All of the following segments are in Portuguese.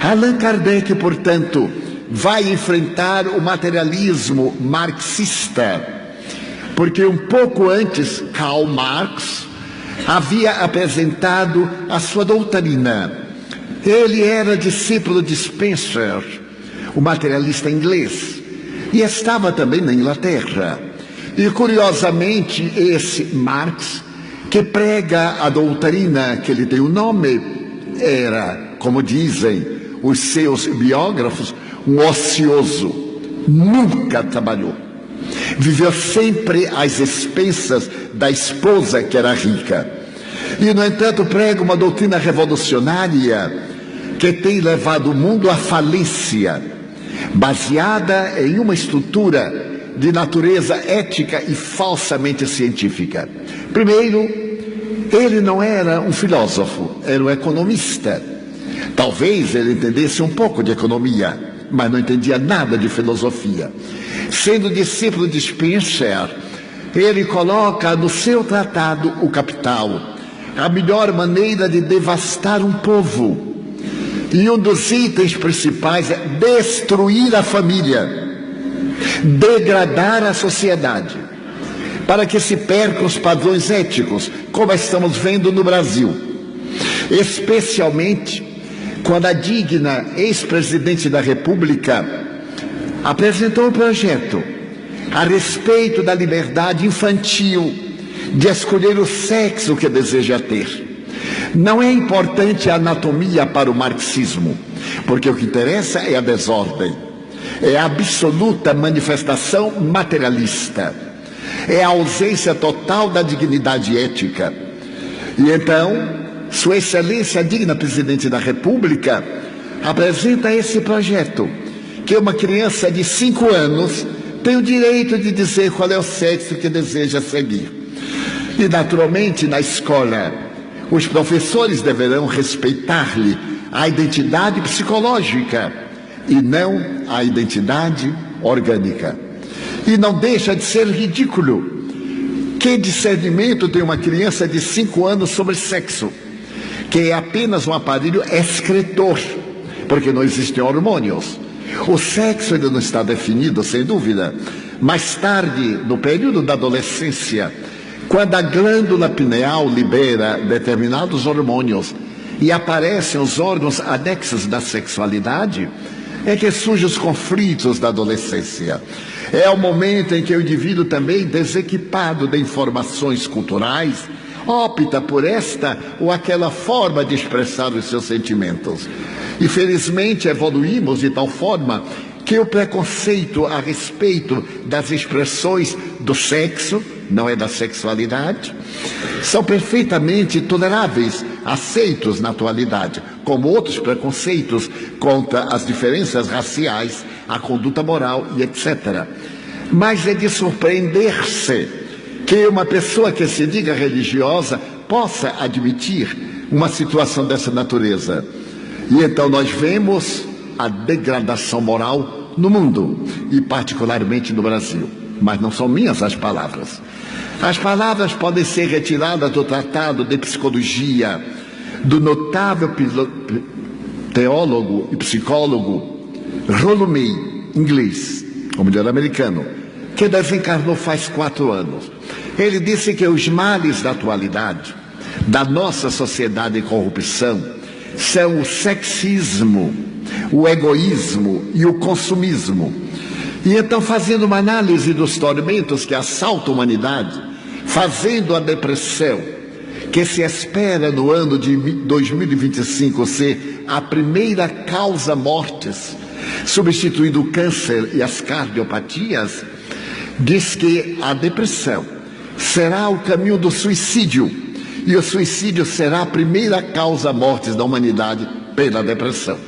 Allan Kardec, portanto, vai enfrentar o materialismo marxista, porque um pouco antes, Karl Marx havia apresentado a sua doutrina. Ele era discípulo de Spencer, o materialista inglês, e estava também na Inglaterra. E, curiosamente, esse Marx, que prega a doutrina que lhe tem o nome, era, como dizem os seus biógrafos, um ocioso. Nunca trabalhou. Viveu sempre às expensas da esposa, que era rica. E, no entanto, prega uma doutrina revolucionária que tem levado o mundo à falência, baseada em uma estrutura de natureza ética e falsamente científica. Primeiro, ele não era um filósofo, era um economista. Talvez ele entendesse um pouco de economia, mas não entendia nada de filosofia. Sendo discípulo de Spencer, ele coloca no seu tratado O Capital a melhor maneira de devastar um povo. E um dos itens principais é destruir a família, degradar a sociedade, para que se percam os padrões éticos, como estamos vendo no Brasil. Especialmente quando a digna ex-presidente da República apresentou um projeto a respeito da liberdade infantil de escolher o sexo que deseja ter. Não é importante a anatomia para o marxismo, porque o que interessa é a desordem, é a absoluta manifestação materialista, é a ausência total da dignidade ética. E então, Sua Excelência, a digna Presidente da República, apresenta esse projeto, que uma criança de 5 anos tem o direito de dizer qual é o sexo que deseja seguir. E, naturalmente, na escola, os professores deverão respeitar-lhe a identidade psicológica e não a identidade orgânica. E não deixa de ser ridículo. Que discernimento tem uma criança de 5 anos sobre sexo, que é apenas um aparelho excretor, porque não existem hormônios. O sexo ainda não está definido, sem dúvida. Mais tarde, no período da adolescência, quando a glândula pineal libera determinados hormônios e aparecem os órgãos anexos da sexualidade, é que surgem os conflitos da adolescência. É o momento em que o indivíduo, também desequipado de informações culturais, opta por esta ou aquela forma de expressar os seus sentimentos. E felizmente evoluímos de tal forma que o preconceito a respeito das expressões do sexo, não é da sexualidade, são perfeitamente toleráveis, aceitos na atualidade, como outros preconceitos contra as diferenças raciais, a conduta moral e etc. Mas é de surpreender-se que uma pessoa que se diga religiosa possa admitir uma situação dessa natureza. E então nós vemos a degradação moral no mundo, e particularmente no Brasil. Mas não são minhas as palavras. As palavras podem ser retiradas do Tratado de Psicologia do notável teólogo e psicólogo Rollo May, inglês, ou melhor, americano, que desencarnou faz 4 anos. Ele disse que os males da atualidade, da nossa sociedade em corrupção, são o sexismo, o egoísmo e o consumismo. E então, fazendo uma análise dos tormentos que assaltam a humanidade, fazendo a depressão, que se espera no ano de 2025 ser a primeira causa mortes, substituindo o câncer e as cardiopatias, diz que a depressão será o caminho do suicídio, e o suicídio será a primeira causa mortes da humanidade pela depressão.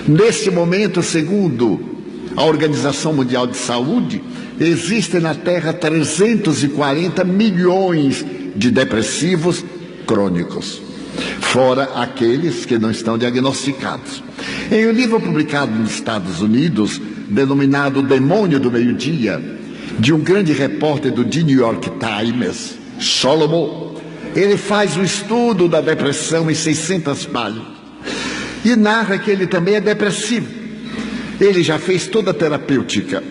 Neste momento, segundo a Organização Mundial de Saúde, existem na Terra 340 milhões de depressivos crônicos, fora aqueles que não estão diagnosticados. Em um livro publicado nos Estados Unidos, denominado O Demônio do Meio-Dia, de um grande repórter do The New York Times, Solomon, ele faz um estudo da depressão em 600 páginas. e narra que ele também é depressivo. Ele já fez toda a terapêutica,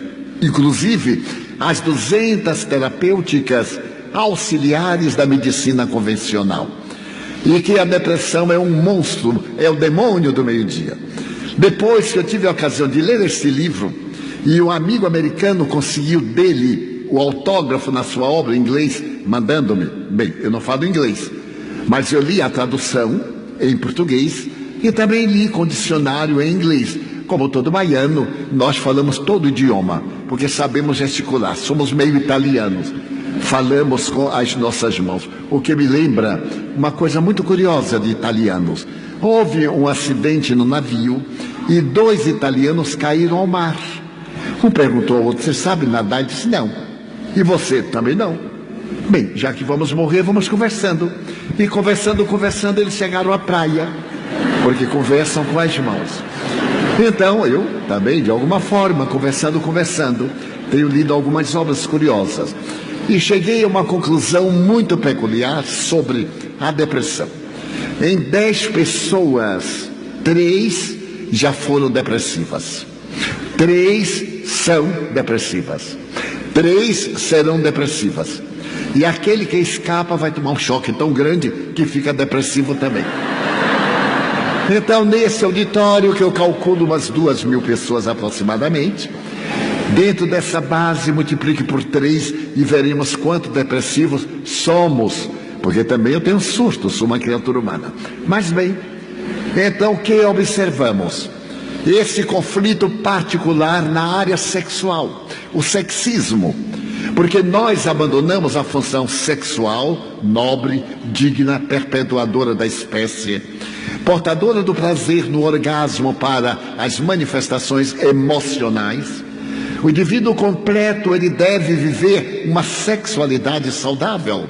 inclusive as 200 terapêuticas auxiliares da medicina convencional. E que a depressão é um monstro, é o demônio do meio-dia. Depois que eu tive a ocasião de ler este livro, e um amigo americano conseguiu dele o autógrafo na sua obra em inglês, mandando-me, bem, eu não falo inglês, mas eu li a tradução em português e também li com dicionário em inglês. Como todo baiano, nós falamos todo o idioma, porque sabemos gesticular, somos meio italianos, falamos com as nossas mãos. O que me lembra uma coisa muito curiosa de italianos. Houve um acidente no navio e 2 italianos caíram ao mar. Um perguntou ao outro: você sabe nadar? Ele disse: não. E você? Também não. Bem, já que vamos morrer, vamos conversando. E conversando, eles chegaram à praia, porque conversam com as mãos. Então, eu também, de alguma forma, conversando, tenho lido algumas obras curiosas. E cheguei a uma conclusão muito peculiar sobre a depressão. Em 10 pessoas, 3 já foram depressivas. 3 são depressivas. 3 serão depressivas. E aquele que escapa vai tomar um choque tão grande que fica depressivo também. Então, nesse auditório, que eu calculo umas 2.000 pessoas aproximadamente, dentro dessa base, multiplique por 3 e veremos quanto depressivos somos. Porque também eu tenho surto, sou uma criatura humana. Mas bem, então o que observamos? Esse conflito particular na área sexual, o sexismo. Porque nós abandonamos a função sexual, nobre, digna, perpetuadora da espécie, portadora do prazer no orgasmo para as manifestações emocionais. O indivíduo completo, ele deve viver uma sexualidade saudável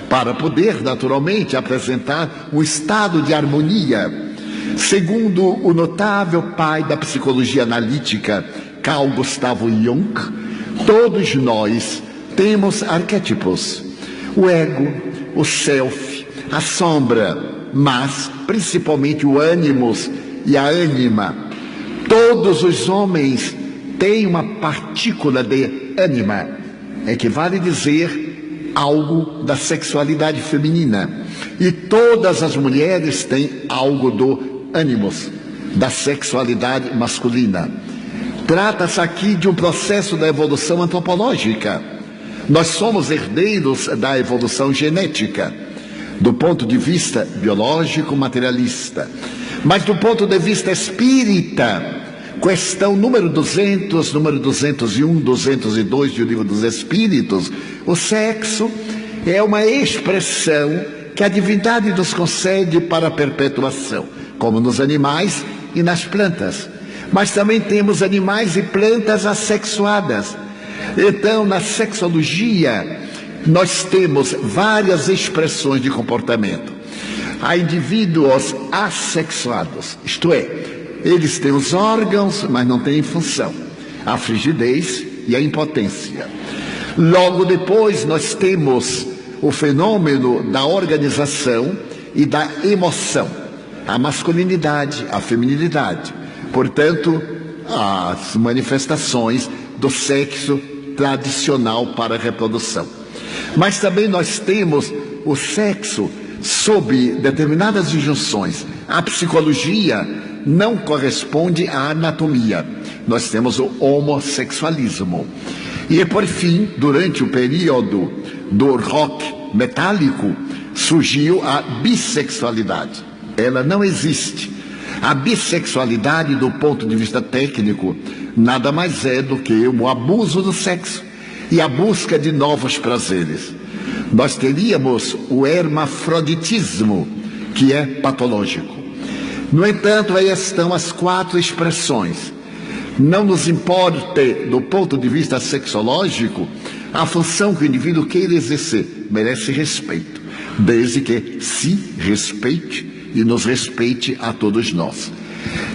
para poder, naturalmente, apresentar um estado de harmonia. Segundo o notável pai da psicologia analítica, Carl Gustav Jung, todos nós temos arquétipos: o ego, o self, a sombra, mas principalmente o ânimos e a ânima. Todos os homens têm uma partícula de ânima, equivale dizer algo da sexualidade feminina. E todas as mulheres têm algo do ânimos, da sexualidade masculina. Trata-se aqui de um processo da evolução antropológica. Nós somos herdeiros da evolução genética, do ponto de vista biológico materialista. Mas do ponto de vista espírita, questão número 200, número 201, 202 do Livro dos Espíritos, o sexo é uma expressão que a divindade nos concede para a perpetuação, como nos animais e nas plantas. Mas também temos animais e plantas assexuadas. Então, na sexologia, nós temos várias expressões de comportamento. Há indivíduos assexuados, isto é, eles têm os órgãos, mas não têm função. A frigidez e a impotência. Logo depois, nós temos o fenômeno da organização e da emoção. A masculinidade, a feminilidade. Portanto, as manifestações do sexo tradicional para a reprodução. Mas também nós temos o sexo sob determinadas injunções. A psicologia não corresponde à anatomia. Nós temos o homossexualismo. E, por fim, durante o período do rock metálico, surgiu a bissexualidade. Ela não existe. A bissexualidade, do ponto de vista técnico, nada mais é do que o abuso do sexo e a busca de novos prazeres. Nós teríamos o hermafroditismo, que é patológico. No entanto, aí estão as 4 expressões. Não nos importa, do ponto de vista sexológico, a função que o indivíduo queira exercer, merece respeito, desde que se respeite e nos respeite a todos nós.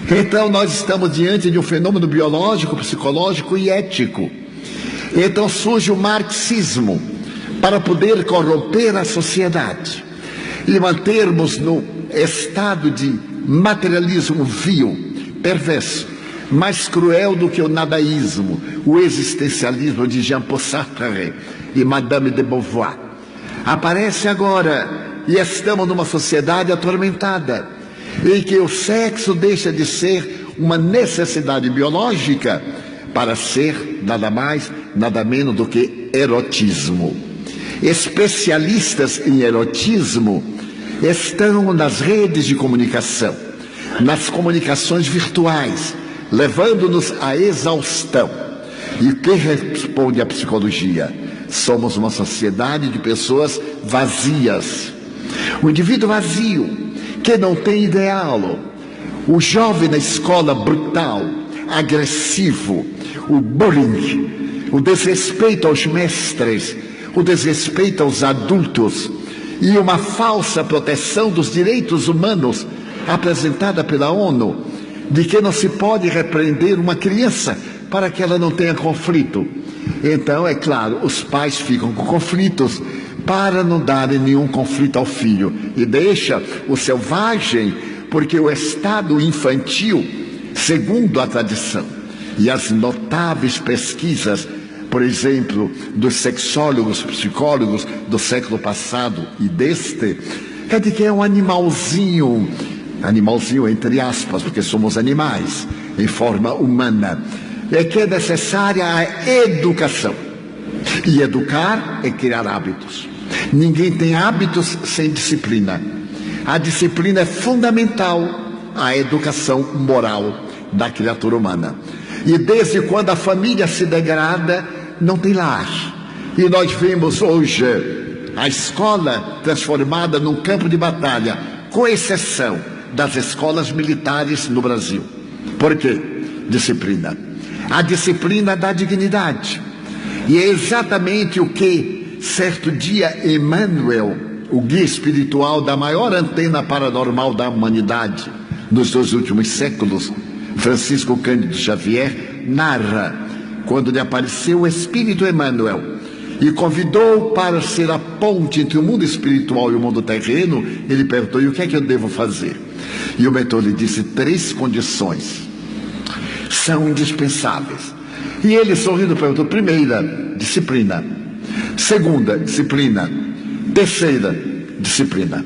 Então, nós estamos diante de um fenômeno biológico, psicológico e ético. Então surge o marxismo para poder corromper a sociedade e mantermos no estado de materialismo vil, perverso, mais cruel do que o nadaísmo, o existencialismo de Jean-Paul Sartre e Madame de Beauvoir. Aparece agora e estamos numa sociedade atormentada, em que o sexo deixa de ser uma necessidade biológica para ser nada mais, nada menos do que erotismo. Especialistas em erotismo estão nas redes de comunicação, nas comunicações virtuais, levando-nos à exaustão. E o que responde a psicologia? Somos uma sociedade de pessoas vazias. O indivíduo vazio, que não tem ideal. O jovem na escola brutal, agressivo, o bullying, o desrespeito aos mestres, o desrespeito aos adultos e uma falsa proteção dos direitos humanos apresentada pela ONU, de que não se pode repreender uma criança para que ela não tenha conflito. Então, é claro, os pais ficam com conflitos para não darem nenhum conflito ao filho e deixa o selvagem, porque o estado infantil, segundo a tradição e as notáveis pesquisas, por exemplo, dos sexólogos, psicólogos do século passado e deste, é de que é um animalzinho entre aspas, porque somos animais em forma humana, é que é necessária a educação. E educar é criar hábitos. Ninguém tem hábitos sem disciplina. A disciplina é fundamental à educação moral da criatura humana. E desde quando a família se degrada, não tem lar. E nós vemos hoje a escola transformada num campo de batalha, com exceção das escolas militares no Brasil. Por quê? Disciplina. A disciplina dá dignidade. E é exatamente o que, certo dia, Emmanuel, o guia espiritual da maior antena paranormal da humanidade nos 2 últimos séculos, Francisco Cândido Xavier, narra quando lhe apareceu o Espírito Emmanuel e convidou para ser a ponte entre o mundo espiritual e o mundo terreno. Ele perguntou: e o que é que eu devo fazer? E o mentor lhe disse: 3 condições são indispensáveis. E ele, sorrindo, perguntou: primeira, disciplina. Segunda, disciplina. Terceira, disciplina.